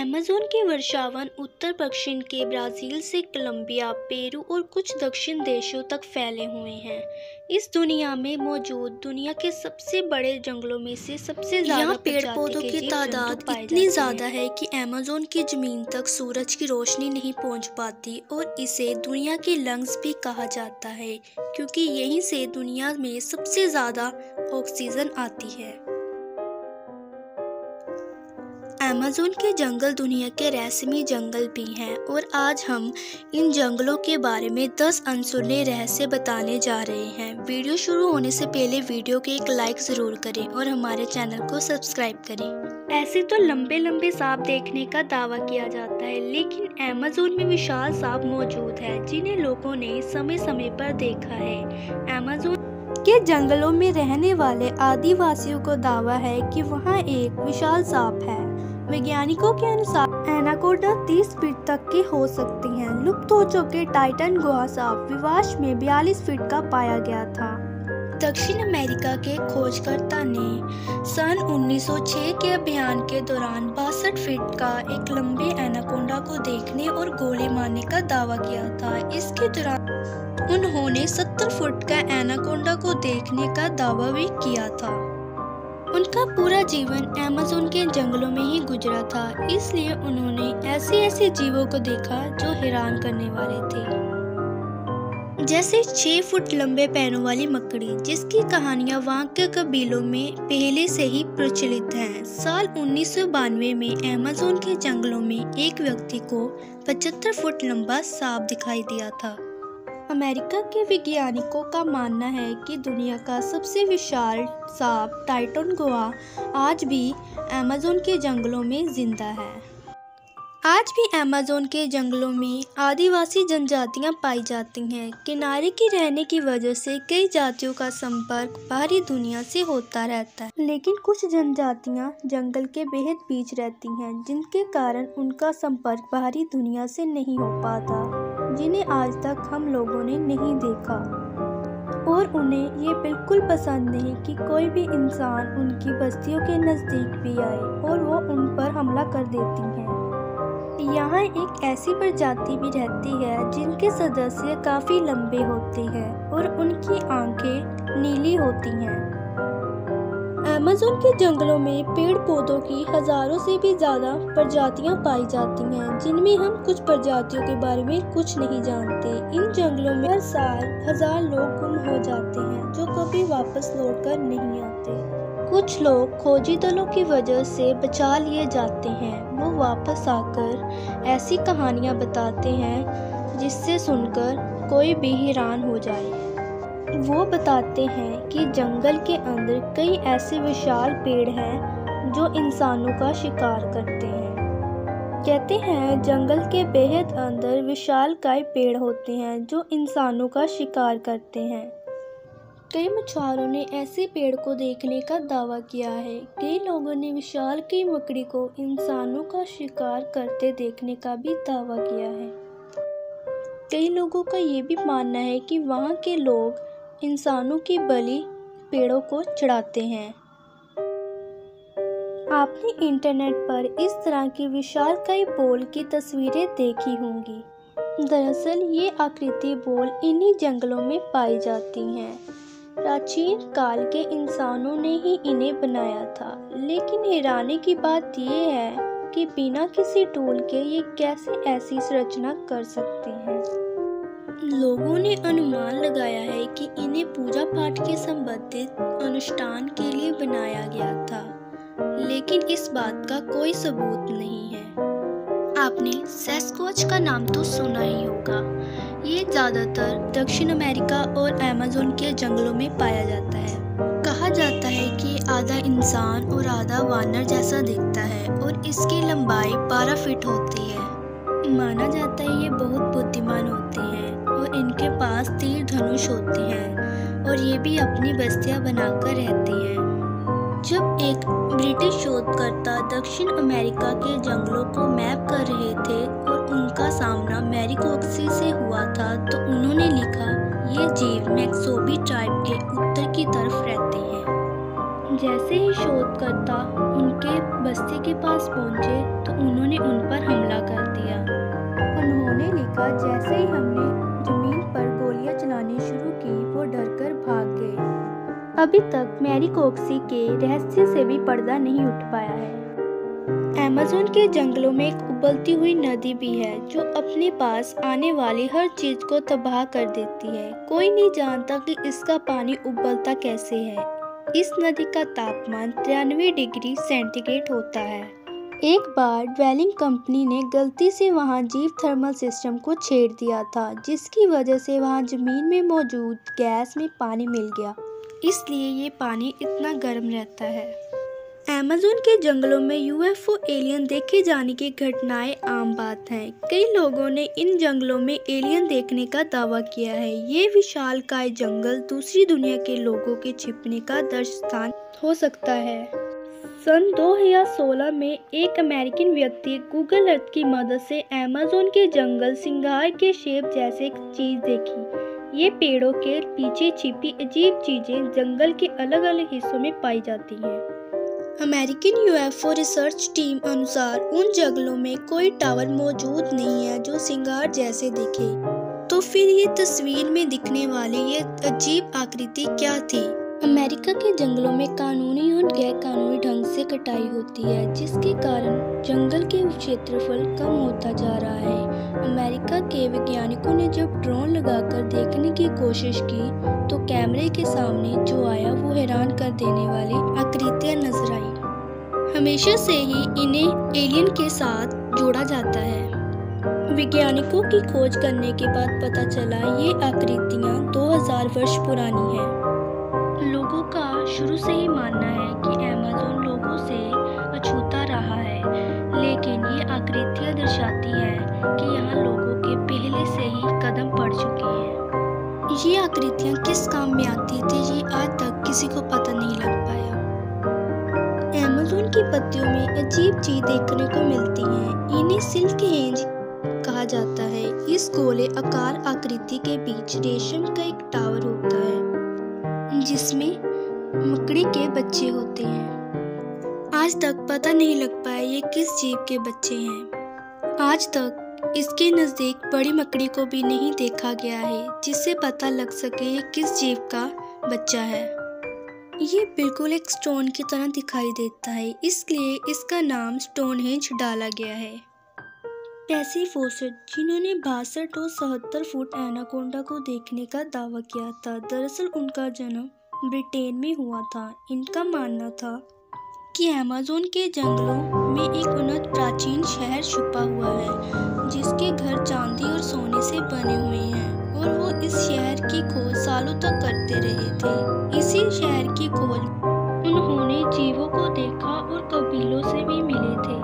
Amazon के वर्षावन उत्तर पश्चिम के ब्राज़ील से कोलंबिया, पेरू और कुछ दक्षिण देशों तक फैले हुए हैं। इस दुनिया में मौजूद दुनिया के सबसे बड़े जंगलों में से सबसे ज़्यादा पेड़ पौधों की तादाद इतनी ज़्यादा है कि अमेज़न की ज़मीन तक सूरज की रोशनी नहीं पहुंच पाती और इसे दुनिया के लंग्स भी कहा जाता है, क्योंकि यहीं से दुनिया में सबसे ज़्यादा ऑक्सीजन आती है। अमेज़न के जंगल दुनिया के रहस्यमय जंगल भी हैं और आज हम इन जंगलों के बारे में 10 अनसुने रहस्य बताने जा रहे हैं। वीडियो शुरू होने से पहले वीडियो को एक लाइक ज़रूर करें और हमारे चैनल को सब्सक्राइब करें। ऐसे तो लंबे लंबे सांप देखने का दावा किया जाता है, लेकिन अमेज़न में विशाल सांप मौजूद है जिन्हें लोगों ने समय समय पर देखा है। अमेज़न के जंगलों में रहने वाले आदिवासियों को दावा है कि वहाँ एक विशाल सांप है। वैज्ञानिकों के अनुसार एनाकोंडा 30 फीट तक की हो सकती हैं। लुप्त हो चुके टाइटन गुहा सांप विवाश में 42 फीट का पाया गया था। दक्षिण अमेरिका के खोजकर्ता ने सन 1906 के अभियान के दौरान 62 फीट का एक लंबे एनाकोंडा को देखने और गोली मारने का दावा किया था। इसके दौरान उन्होंने 70 फुट का एनाकोंडा को देखने का दावा भी किया था। उनका पूरा जीवन अमेज़न के जंगलों में ही गुजरा था, इसलिए उन्होंने ऐसे जीवों को देखा जो हैरान करने वाले थे, जैसे 6 फुट लंबे पैरों वाली मकड़ी, जिसकी कहानियां वहां के कबीलों में पहले से ही प्रचलित हैं। साल 1992 में अमेज़न के जंगलों में एक व्यक्ति को 75 फुट लंबा सांप दिखाई दिया था। अमेरिका के वैज्ञानिकों का मानना है कि दुनिया का सबसे विशाल सांप टाइटन गुहा आज भी अमेज़न के जंगलों में जिंदा है। आज भी अमेज़न के जंगलों में आदिवासी जनजातियां पाई जाती हैं। किनारे की रहने की वजह से कई जातियों का संपर्क बाहरी दुनिया से होता रहता है, लेकिन कुछ जनजातियां जंगल के बेहद बीच रहती हैं, जिनके कारण उनका संपर्क बाहरी दुनिया से नहीं हो पाता, जिन्हें आज तक हम लोगों ने नहीं देखा, और उन्हें ये बिल्कुल पसंद नहीं कि कोई भी इंसान उनकी बस्तियों के नज़दीक भी आए और वो उन पर हमला कर देती हैं। यहाँ एक ऐसी प्रजाति भी रहती है जिनके सदस्य काफ़ी लंबे होते हैं और उनकी आंखें नीली होती हैं। अमेज़न के जंगलों में पेड़ पौधों की हजारों से भी ज़्यादा प्रजातियां पाई जाती हैं, जिनमें हम कुछ प्रजातियों के बारे में कुछ नहीं जानते। इन जंगलों में हर साल 1000 लोग गुम हो जाते हैं जो कभी वापस लौटकर नहीं आते। कुछ लोग खोजी दलों की वजह से बचा लिए जाते हैं। वो वापस आकर ऐसी कहानियाँ बताते हैं जिससे सुनकर कोई भी हैरान हो जाए। वो बताते हैं कि जंगल के अंदर कई ऐसे विशाल पेड़ हैं जो इंसानों का शिकार करते हैं। कहते हैं जंगल के बेहद अंदर विशालकाय पेड़ होते हैं जो इंसानों का शिकार करते हैं। कई मछुआरों ने ऐसे पेड़ को देखने का दावा किया है। कई लोगों ने विशालकाय मकड़ी को इंसानों का शिकार करते देखने का भी दावा किया है। कई लोगों का ये भी मानना है कि वहाँ के लोग इंसानों की बलि पेड़ों को चढ़ाते हैं। आपने इंटरनेट पर इस तरह की विशालकाय बोल की तस्वीरें देखी होंगी। दरअसल ये आकृति बोल इन्हीं जंगलों में पाई जाती हैं। प्राचीन काल के इंसानों ने ही इन्हें बनाया था, लेकिन हैरानी की बात यह है कि बिना किसी टूल के ये कैसे ऐसी संरचना कर सकते हैं। लोगों ने अनुमान लगाया है कि इन्हें पूजा पाठ के संबंधित अनुष्ठान के लिए बनाया गया था, लेकिन इस बात का कोई सबूत नहीं है। आपने सैस्क्वैच का नाम तो सुना ही होगा। ये ज़्यादातर दक्षिण अमेरिका और अमेज़न के जंगलों में पाया जाता है। कहा जाता है कि आधा इंसान और आधा वानर जैसा दिखता है और इसकी लंबाई 12 फीट होती है। माना जाता है ये बहुत बुद्धिमान होते हैं और इनके पास तीर धनुष होते हैं और ये भी अपनी बस्तियां बनाकर रहते हैं। जब एक ब्रिटिश शोधकर्ता दक्षिण अमेरिका के जंगलों को मैप कर रहे थे और उनका सामना मैरीकोक्सी से हुआ था, तो उन्होंने लिखा ये जीव मैक्सोबी ट्राइब के उत्तर की तरफ रहते हैं। जैसे ही शोधकर्ता उनके बस्ती के पास पहुंचे तो उन्होंने उन पर हमला कर दिया। उन्होंने लिखा, जैसे ही हमने जमीन पर गोलियां चलानी शुरू की वो डरकर भाग गए। अभी तक मैरी कोक्सी के रहस्य से भी पर्दा नहीं उठ पाया है। अमेज़न के जंगलों में एक उबलती हुई नदी भी है जो अपने पास आने वाली हर चीज को तबाह कर देती है। कोई नहीं जानता कि इसका पानी उबलता कैसे है। इस नदी का तापमान 93 डिग्री सेंटीग्रेड होता है। एक बार ड्वेलिंग कंपनी ने गलती से वहां जीव थर्मल सिस्टम को छेड़ दिया था, जिसकी वजह से वहां जमीन में मौजूद गैस में पानी मिल गया, इसलिए ये पानी इतना गर्म रहता है। अमेज़न के जंगलों में यूएफओ एलियन देखे जाने की घटनाएं आम बात हैं। कई लोगों ने इन जंगलों में एलियन देखने का दावा किया है। ये विशालकाय जंगल दूसरी दुनिया के लोगों के छिपने का दर्श स्थान हो सकता है। सन 2016 में एक अमेरिकन व्यक्ति गूगल अर्थ की मदद से अमेज़न के जंगल सिंगार के शेप जैसे एक चीज देखी। ये पेड़ों के पीछे छिपी अजीब चीजें जंगल के अलग अलग हिस्सों में पाई जाती हैं। अमेरिकन यूएफओ रिसर्च टीम अनुसार उन जंगलों में कोई टावर मौजूद नहीं है जो सिंगार जैसे दिखे। तो फिर ये तस्वीर में दिखने वाली ये अजीब आकृति क्या थी? अमेरिका के जंगलों में कानूनी और गैर कानूनी ढंग से कटाई होती है, जिसके कारण जंगल के क्षेत्रफल कम होता जा रहा है। अमेरिका के वैज्ञानिकों ने जब ड्रोन लगाकर देखने की कोशिश की तो कैमरे के सामने जो आया वो हैरान कर देने वाली आकृतियां नजर आई। हमेशा से ही इन्हें एलियन के साथ जोड़ा जाता है। वैज्ञानिकों की खोज करने के बाद पता चला ये आकृतियां 2000 वर्ष पुरानी हैं। लोगों का शुरू से ही मानना है कि अमेज़न लोगों से अछूता रहा है, लेकिन ये आकृतियां दर्शाती हैं कि यहाँ लोगों के पहले से ही कदम पड़ चुके हैं। ये आकृतियां किस काम में आती थी ये आज तक किसी को पता नहीं लग पाया। अमेज़न की पत्तियों में अजीब चीज देखने को मिलती हैं। इन्हें सिल्क हेंज कहा जाता है। इस गोले आकार आकृति के बीच रेशम का एक टावर होता है जिसमें मकड़ी के बच्चे होते हैं। आज तक पता नहीं लग पाया ये किस जीव के बच्चे हैं। आज तक इसके नजदीक बड़ी मकड़ी को भी नहीं देखा गया है जिससे पता लग सके ये किस जीव का बच्चा है। ये बिल्कुल एक स्टोन की तरह दिखाई देता है, इसलिए इसका नाम स्टोनहेंज डाला गया है। टेसी फॉसेट, जिन्होंने 62 और 77 फुट एनाकोंडा को देखने का दावा किया था, दरअसल उनका जन्म ब्रिटेन में हुआ था। इनका मानना था कि अमेज़न के जंगलों में एक उन्नत प्राचीन शहर छुपा हुआ है जिसके घर चांदी और सोने से बने हुए हैं और वो इस शहर की खोज सालों तक करते रहे थे। इसी शहर की खोज उन्होंने जीवों को देखा और कबीलों से भी मिले थे।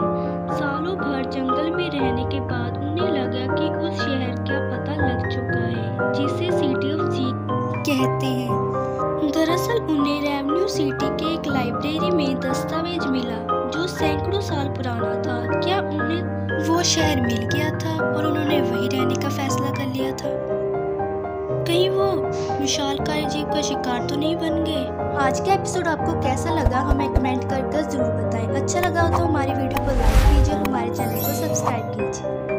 सालों भर जंगल में रहने के बाद उन्हें लगा कि उस शहर का पता लग चुका है जिसे सिटी ऑफ जी कहते हैं। दरअसल उन्हें रेवेन्यू सिटी के एक लाइब्रेरी में दस्तावेज मिला जो सैकड़ों साल पुराना था। क्या उन्हें वो शहर मिल गया था और उन्होंने वहीं रहने का फैसला कर लिया था? कहीं वो विशालकाय जीव का शिकार तो नहीं बन गए? आज का एपिसोड आपको कैसा लगा हमें कमेंट कर जरूर बताएं। अच्छा लगा हो तो हमारी वीडियो को लाइक कीजिए और हमारे चैनल को सब्सक्राइब कीजिए।